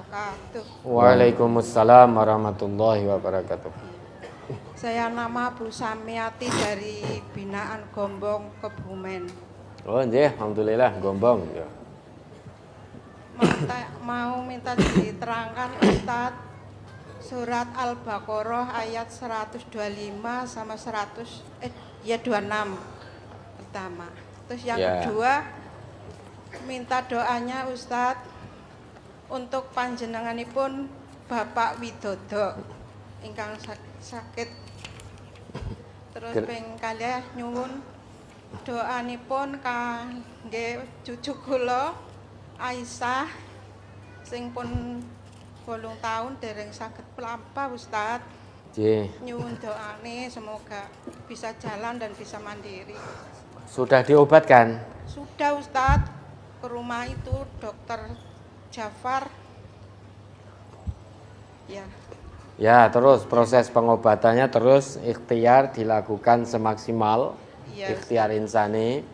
wabarakatuh. Waalaikumsalam warahmatullahi wabarakatuh. Saya nama Bu Samiati dari Binaan Gombong, Kebumen. Oh, nggih, alhamdulillah Gombong ya. Mau minta diterangkan Ustadz surat Al-Baqarah ayat 125 sama 26 pertama. Terus yang kedua minta doanya Ustadz untuk panjenenganipun Bapak Widodo ingkang sakit. Terus ping kalih nyuwun doanipun kangge cucu kula Aisyah sing pun 8 tahun dereng saged mlampah Ustadz. Nggih. Nyuwun doane semoga bisa jalan dan bisa mandiri. Sudah diobatkan? Sudah Ustadz, ke rumah itu dokter Jafar. Ya, terus proses pengobatannya terus ikhtiar dilakukan semaksimal. Ikhtiar insani.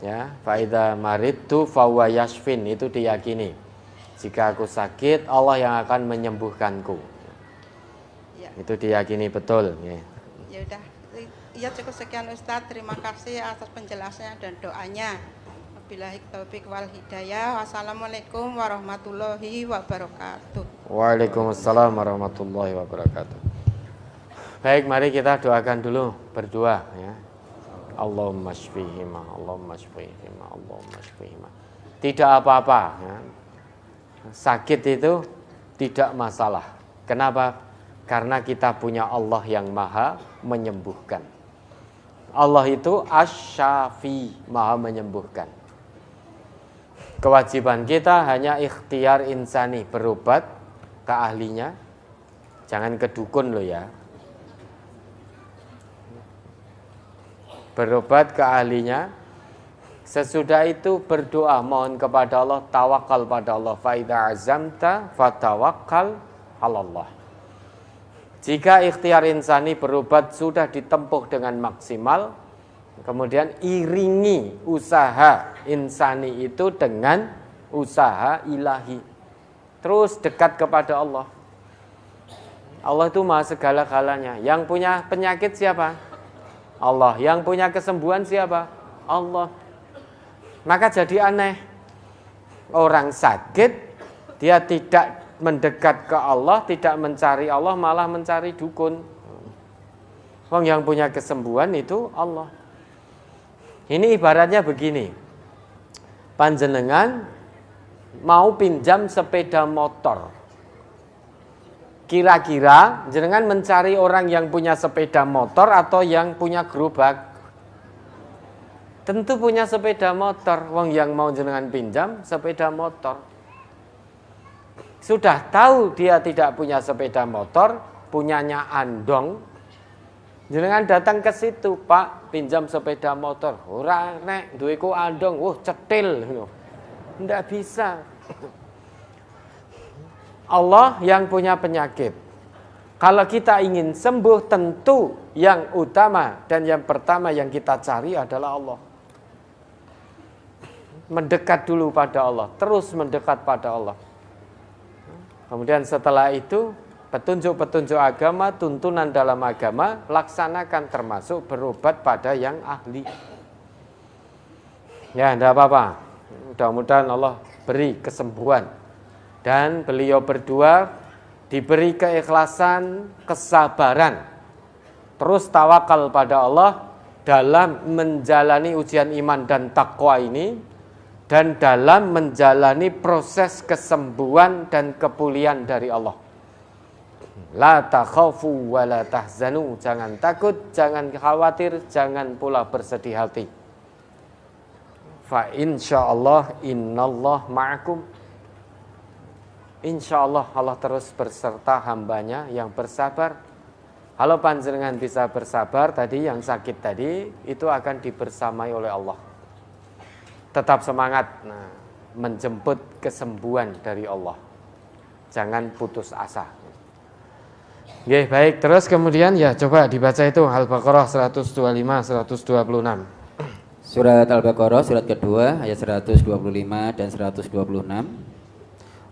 Ya, faida maridtu fahuwa yashfin, itu diyakini. Jika aku sakit, Allah yang akan menyembuhkanku. Itu diyakini betul. Ya udah, ya cukup sekian Ustadz. Terima kasih atas penjelasannya dan doanya. Wabillahi taufiq wal hidayah. Wassalamualaikum warahmatullahi wabarakatuh. Waalaikumsalam warahmatullahi wabarakatuh. Baik, mari kita doakan dulu berdua ya. Allahumma shfihima, Allahumma shfihima, Allahumma shfihima. Tidak apa-apa ya. Sakit itu tidak masalah. Kenapa? Karena kita punya Allah yang maha menyembuhkan. Allah itu asy-syafi, maha menyembuhkan. Kewajiban kita hanya ikhtiar insani, berobat ke ahlinya. Jangan ke dukun loh ya. Berobat ke ahlinya. Sesudah itu berdoa, mohon kepada Allah, tawakal pada Allah. Fa idza azamta fatawakkal 'alallah. Jika ikhtiar insani berobat sudah ditempuh dengan maksimal, kemudian iringi usaha insani itu dengan usaha ilahi. Terus dekat kepada Allah. Allah itu maha segala-galanya. Yang punya penyakit siapa? Allah. Yang punya kesembuhan siapa? Allah. Maka jadi aneh. Orang sakit, dia tidak mendekat ke Allah, tidak mencari Allah, malah mencari dukun. Wong yang punya kesembuhan itu Allah. Ini ibaratnya begini. Panjenengan mau pinjam sepeda motor. Kira-kira jenengan mencari orang yang punya sepeda motor atau yang punya gerobak? Tentu punya sepeda motor. Wong yang mau jenengan pinjam sepeda motor. Sudah tahu dia tidak punya sepeda motor, punyanya andong. Jenengan datang ke situ, Pak, pinjam sepeda motor. Ora nek duweku andong, cetil. Tidak bisa. Allah yang punya penyakit. Kalau kita ingin sembuh, tentu yang utama dan yang pertama yang kita cari adalah Allah. Mendekat dulu pada Allah, terus mendekat pada Allah. Kemudian setelah itu, petunjuk-petunjuk agama, tuntunan dalam agama, laksanakan termasuk berobat pada yang ahli. Ya, tidak apa-apa. Mudah-mudahan Allah beri kesembuhan. Dan beliau berdua diberi keikhlasan, kesabaran. Terus tawakal pada Allah dalam menjalani ujian iman dan takwa ini. Dan dalam menjalani proses kesembuhan dan kepulihan dari Allah. La takhafu wa la tahzanu. Jangan takut, jangan khawatir, jangan pula bersedih hati. Fa insyaallah innallah ma'akum. Insyaallah Allah terus berserta hambanya yang bersabar. Kalau panjenengan bisa bersabar tadi, yang sakit tadi, itu akan dibersamai oleh Allah. Tetap semangat menjemput kesembuhan dari Allah. Jangan putus asa. Oke, baik, terus kemudian ya coba dibaca itu Al-Baqarah 125 126. Surat Al-Baqarah surat kedua ayat 125 dan 126.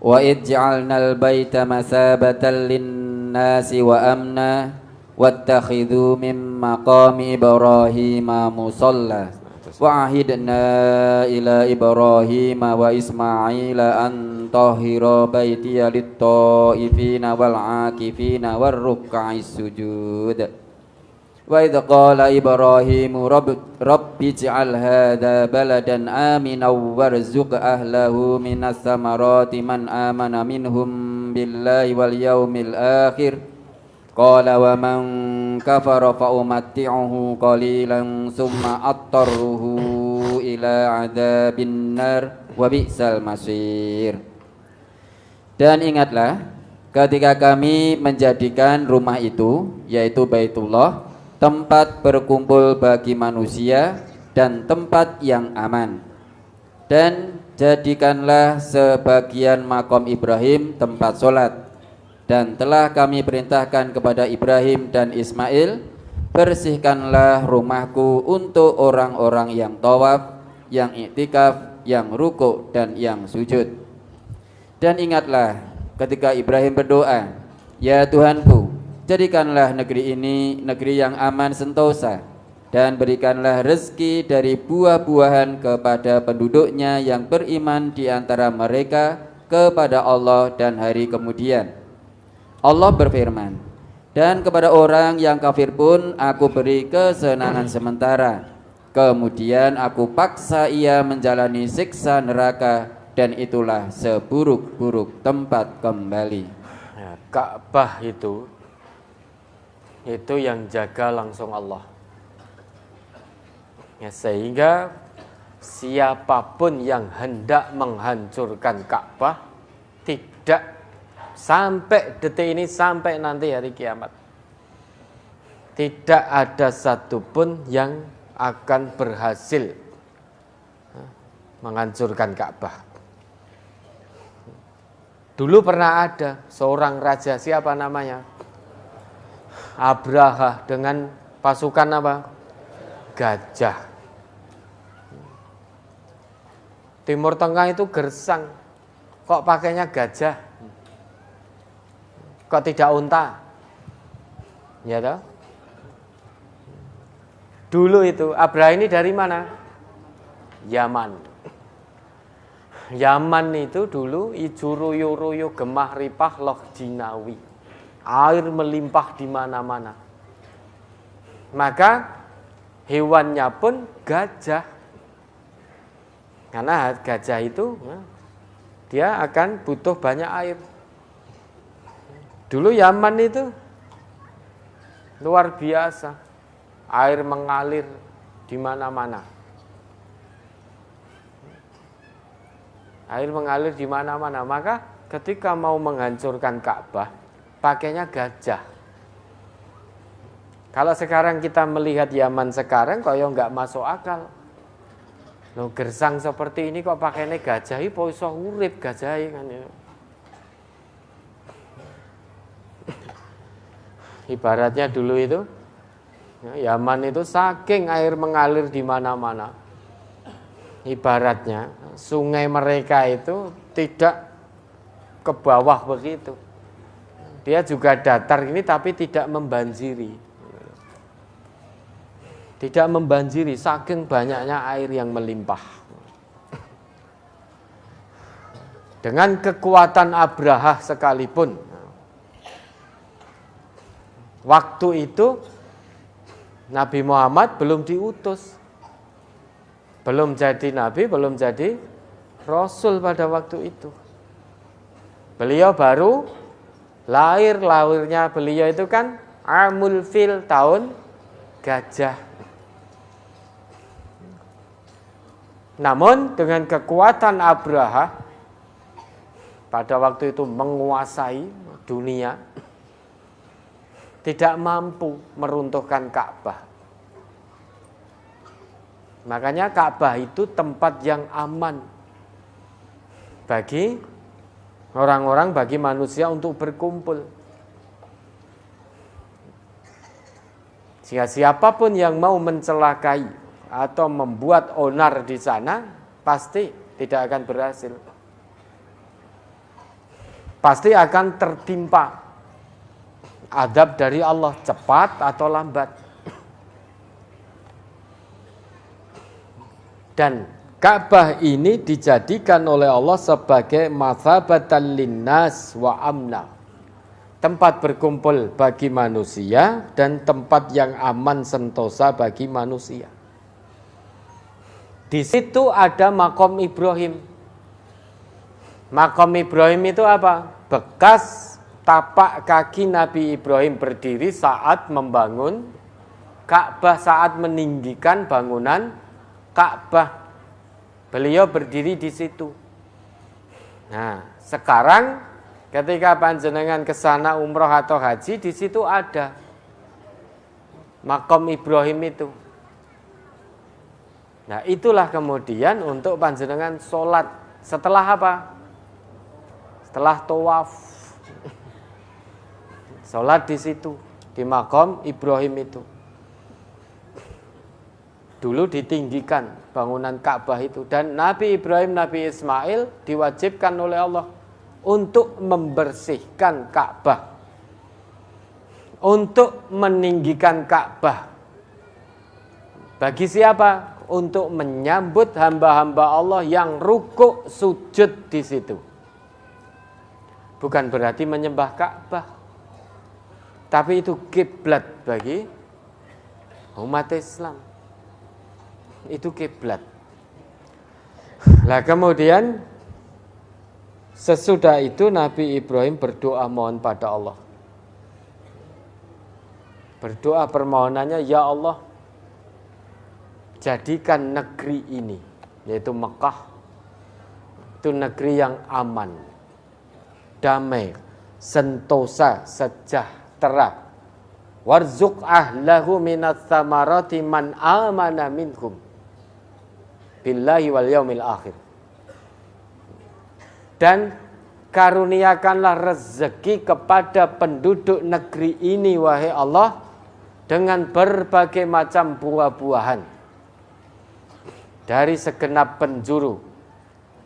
wa id ja'alnal baita masabatan lin-nasi wa amna wattakhidhu min maqami Ibrahima musalla wa ahidna ila Ibrahima wa Ismaila an tahhira baitiya lit-ta'ifina wal 'akifina war ruk'is sujud. Wa idh qala Ibrahimu rabbi ij'al hadha baladan aminan warzuq ahlahu minas samarati man amana minhum billahi wal yawmil akhir. Qala wa man kafara fa umatti'uhu qalilan summa attarruhu ila adzabin nar wa bi'sal masir. Dan ingatlah ketika kami menjadikan rumah itu, yaitu Baitullah, tempat berkumpul bagi manusia dan tempat yang aman. Dan jadikanlah sebagian makom Ibrahim tempat solat. Dan telah kami perintahkan kepada Ibrahim dan Ismail, bersihkanlah rumahku untuk orang-orang yang tawaf, yang iktikaf, yang ruku' dan yang sujud. Dan ingatlah ketika Ibrahim berdoa, ya Tuhanku, jadikanlah negeri ini negeri yang aman sentosa, dan berikanlah rezeki dari buah-buahan kepada penduduknya yang beriman di antara mereka kepada Allah dan hari kemudian. Allah berfirman, dan kepada orang yang kafir pun aku beri kesenangan sementara, kemudian aku paksa ia menjalani siksa neraka, dan itulah seburuk-buruk tempat kembali. Ya, Ka'bah itu yang jaga langsung Allah. Ya, sehingga siapapun yang hendak menghancurkan Ka'bah tidak sampai detik ini, sampai nanti hari kiamat, tidak ada satupun yang akan berhasil menghancurkan Ka'bah. Dulu pernah ada seorang raja, siapa namanya? Abraha, dengan pasukan apa? Gajah. Timur Tengah itu gersang, kok pakainya gajah? Kok tidak unta? Ya toh? Dulu itu Abraha ini dari mana? Yaman. Yaman itu dulu ijuruyu-ruyu gemah ripah loh jinawi. Air melimpah di mana-mana. Maka hewannya pun gajah. Karena gajah itu dia akan butuh banyak air. Dulu Yaman itu luar biasa, air mengalir di mana-mana. Air mengalir di mana-mana. Maka ketika mau menghancurkan Ka'bah, pakainya gajah. Kalau sekarang kita melihat Yaman sekarang, kok ya nggak masuk akal. Loh, gersang seperti ini kok pakainya gajah, ipo iso urip gajah kan ya. Ibaratnya dulu itu Yaman itu saking air mengalir di mana-mana. Ibaratnya sungai mereka itu tidak ke bawah begitu. Dia juga datar ini tapi tidak membanjiri. Tidak membanjiri saking banyaknya air yang melimpah. Dengan kekuatan Abraha sekalipun, waktu itu Nabi Muhammad belum diutus, belum jadi nabi, belum jadi rasul pada waktu itu. Beliau baru lahirnya beliau itu kan Amul Fil, tahun gajah. Namun dengan kekuatan Abraha pada waktu itu menguasai dunia, tidak mampu meruntuhkan Ka'bah. Makanya Ka'bah itu tempat yang aman bagi orang-orang, bagi manusia untuk berkumpul. Sehingga siapapun yang mau mencelakai atau membuat onar di sana, pasti tidak akan berhasil. pasti akan tertimpa azab dari Allah, cepat atau lambat. Dan Ka'bah ini dijadikan oleh Allah sebagai mathabatan linnas wa amna, tempat berkumpul bagi manusia dan tempat yang aman sentosa bagi manusia. Di situ ada makom Ibrahim. Makom Ibrahim itu apa? Bekas tapak kaki Nabi Ibrahim berdiri saat membangun Ka'bah, saat meninggikan bangunan Ka'bah. Beliau berdiri di situ. Nah, sekarang ketika panjenengan ke sana umroh atau haji, di situ ada makom Ibrahim itu. Nah, itulah kemudian untuk panjenengan sholat. Setelah apa? Setelah tawaf. Sholat di situ, di makom Ibrahim itu. Dulu ditinggikan bangunan Ka'bah itu. Dan Nabi Ibrahim, Nabi Ismail diwajibkan oleh Allah untuk membersihkan Ka'bah, untuk meninggikan Ka'bah. Bagi siapa? Untuk menyambut hamba-hamba Allah yang rukuk sujud di situ. Bukan berarti menyembah Ka'bah, tapi itu kiblat bagi umat Islam. Itu kiblat. Nah, kemudian sesudah itu Nabi Ibrahim berdoa mohon pada Allah. Berdoa permohonannya, ya Allah, jadikan negeri ini, yaitu Mekah, itu negeri yang aman, damai, sentosa, sejahtera. Warzuq ahlahu minats tsamarati man amana minhum billahi wal yaumil akhir. Dan karuniakanlah rezeki kepada penduduk negeri ini, wahai Allah, dengan berbagai macam buah-buahan dari segenap penjuru,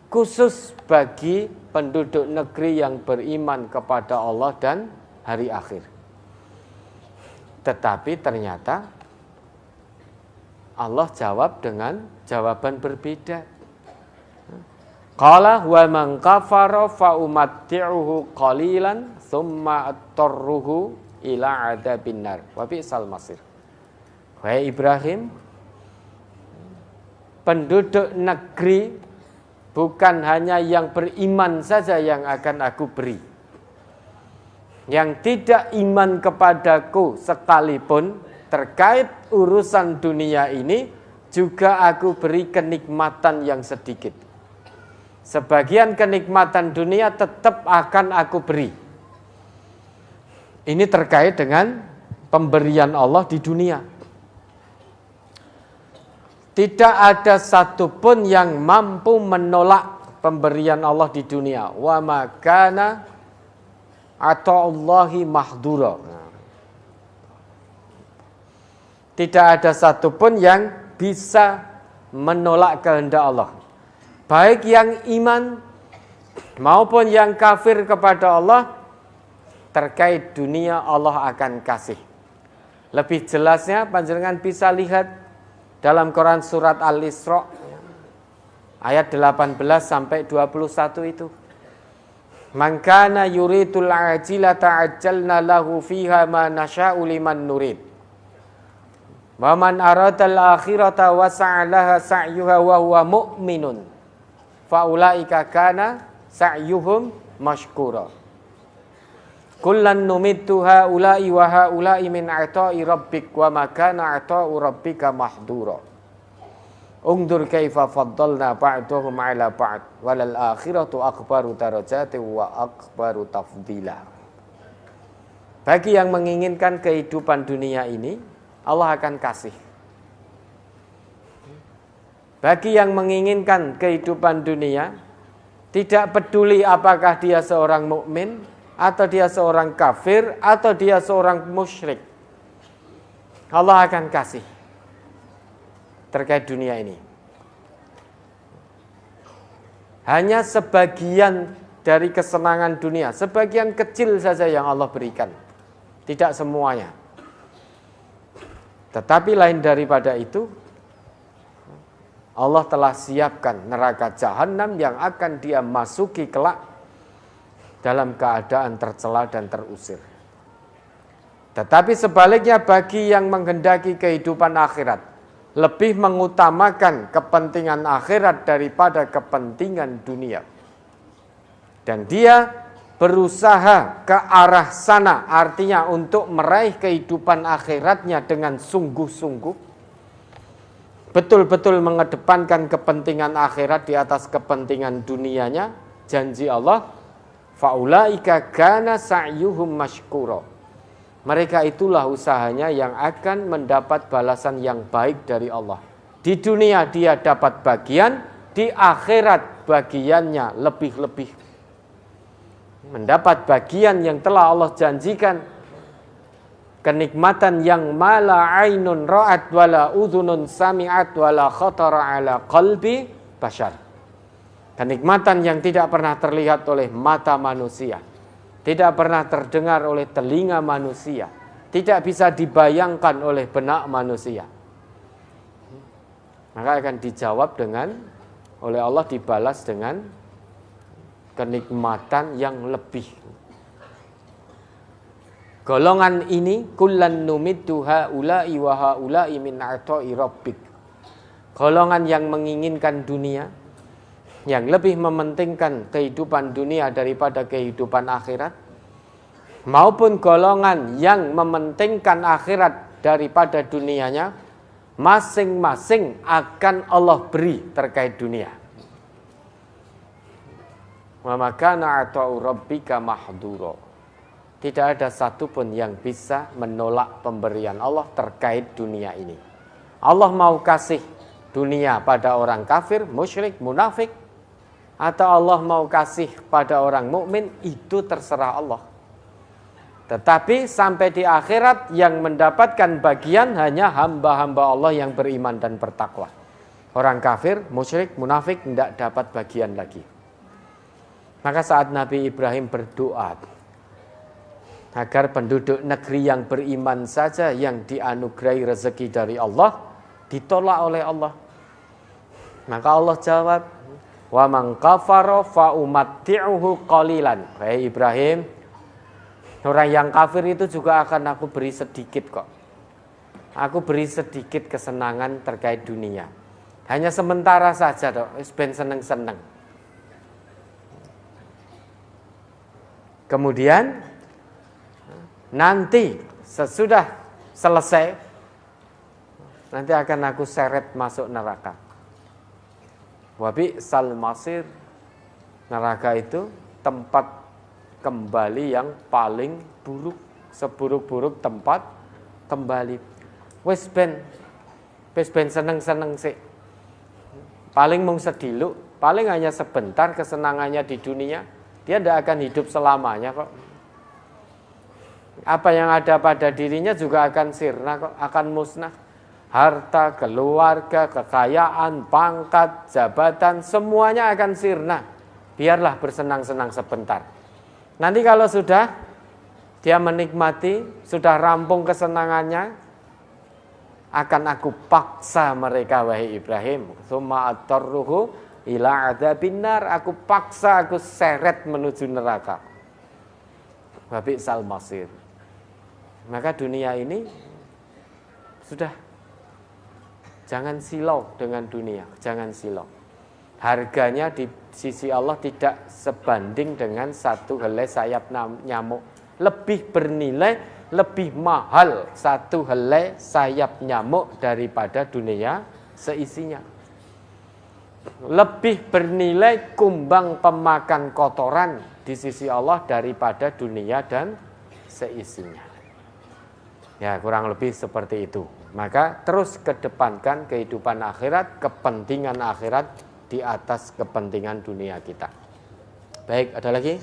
khusus bagi penduduk negeri yang beriman kepada Allah dan hari akhir. Tetapi ternyata Allah jawab dengan jawaban berbeda. Qala wa man kafara fa umatti'uhu qalilan tsumma attarruhu ila adzabin nar wa bi'sal masir. Wahai Ibrahim, penduduk negeri bukan hanya yang beriman saja yang akan aku beri. Yang tidak iman kepadaku sekalipun terkait urusan dunia ini juga aku beri kenikmatan yang sedikit. Sebagian kenikmatan dunia tetap akan aku beri. Ini terkait dengan pemberian Allah di dunia. Tidak ada satupun yang mampu menolak pemberian Allah di dunia. Wa makana ata'ullahi mahdura. Tidak ada satupun yang bisa menolak kehendak Allah. Baik yang iman maupun yang kafir kepada Allah, terkait dunia Allah akan kasih. Lebih jelasnya panjenengan bisa lihat dalam Quran surat Al-Isra ayat 18 sampai 21 itu. Man kana yuridul ajilata ajjalna lahu fiha ma nasya'u liman nurid. Wa man aradal akhirata wa sa'alaha sa'yuha wa huwa mu'minun. Fa ulaika kana sa'yuhum mashkura. Kullan numittu haula'i wa haula'i min ata'i rabbik wa ma kana ata'u rabbika mahdura. Ungdur kaifa faddalna ba'dahum 'ala ba'd walal akhiratu akbaru darajati wa akbaru tafdila. Bagi yang menginginkan kehidupan dunia ini, Allah akan kasih. Bagi yang menginginkan kehidupan dunia, tidak peduli apakah dia seorang mukmin atau dia seorang kafir atau dia seorang musyrik, Allah akan kasih terkait dunia ini. Hanya sebagian dari kesenangan dunia. Sebagian kecil saja yang Allah berikan, tidak semuanya. Tetapi lain daripada itu, Allah telah siapkan neraka jahanam yang akan dia masuki kelak dalam keadaan tercela dan terusir. Tetapi sebaliknya bagi yang menghendaki kehidupan akhirat, lebih mengutamakan kepentingan akhirat daripada kepentingan dunia, dan dia berusaha ke arah sana, artinya untuk meraih kehidupan akhiratnya dengan sungguh-sungguh, betul-betul mengedepankan kepentingan akhirat di atas kepentingan dunianya, janji Allah, faulaika kana sa'yuhum mashkura. Mereka itulah usahanya yang akan mendapat balasan yang baik dari Allah. Di dunia dia dapat bagian, di akhirat bagiannya lebih-lebih. Mendapat bagian yang telah Allah janjikan, kenikmatan yang mala ainun ra'at wala udhunun sami'at wala khatara ala qalbi bashar. Kenikmatan yang tidak pernah terlihat oleh mata manusia, tidak pernah terdengar oleh telinga manusia, tidak bisa dibayangkan oleh benak manusia. Maka akan dijawab dengan, oleh Allah dibalas dengan kenikmatan yang lebih. Golongan ini kullan numiddu haula'i wa haula'i min ata'i rabbik. Golongan yang menginginkan dunia, yang lebih mementingkan kehidupan dunia daripada kehidupan akhirat, maupun golongan yang mementingkan akhirat daripada dunianya, masing-masing akan Allah beri terkait dunia. Wa makana ata'u rabbika mahdura. Tidak ada satupun yang bisa menolak pemberian Allah terkait dunia ini. Allah mau kasih dunia pada orang kafir, musyrik, munafik, atau Allah mau kasih pada orang mukmin, itu terserah Allah. Tetapi sampai di akhirat yang mendapatkan bagian hanya hamba-hamba Allah yang beriman dan bertakwa. Orang kafir, musyrik, munafik tidak dapat bagian lagi. Maka saat Nabi Ibrahim berdoa agar penduduk negeri yang beriman saja yang dianugerahi rezeki dari Allah, ditolak oleh Allah. Maka Allah jawab, wa man kafara fa umatti'uhu qalilan. Hai Ibrahim, orang yang kafir itu juga akan aku beri sedikit kok. Aku beri sedikit kesenangan terkait dunia. Hanya sementara saja toh, ben seneng-seneng. Kemudian nanti sesudah selesai, nanti akan aku seret masuk neraka. Wabi sal masir, neraka itu tempat kembali yang paling buruk, seburuk-buruk tempat kembali. Wes ben seneng-seneng sih. Paling mung sediluk, paling hanya sebentar kesenangannya di dunia. Dia tidak akan hidup selamanya kok. Apa yang ada pada dirinya juga akan sirna kok, akan musnah. Harta, keluarga, kekayaan, pangkat, jabatan, semuanya akan sirna. Biarlah bersenang-senang sebentar. Nanti kalau sudah dia menikmati, sudah rampung kesenangannya, akan aku paksa mereka, wahai Ibrahim. Summa atarruhu ila adzabin nar, aku paksa, aku seret menuju neraka. Wa bi'sal masir. Maka dunia ini sudah, jangan silau dengan dunia, jangan silau. Harganya di sisi Allah tidak sebanding dengan satu helai sayap nyamuk. Lebih bernilai, lebih mahal satu helai sayap nyamuk daripada dunia seisinya. Lebih bernilai kumbang pemakan kotoran di sisi Allah daripada dunia dan seisinya. Ya, kurang lebih seperti itu. Maka terus kedepankan kehidupan akhirat, kepentingan akhirat di atas kepentingan dunia kita. Baik, ada lagi?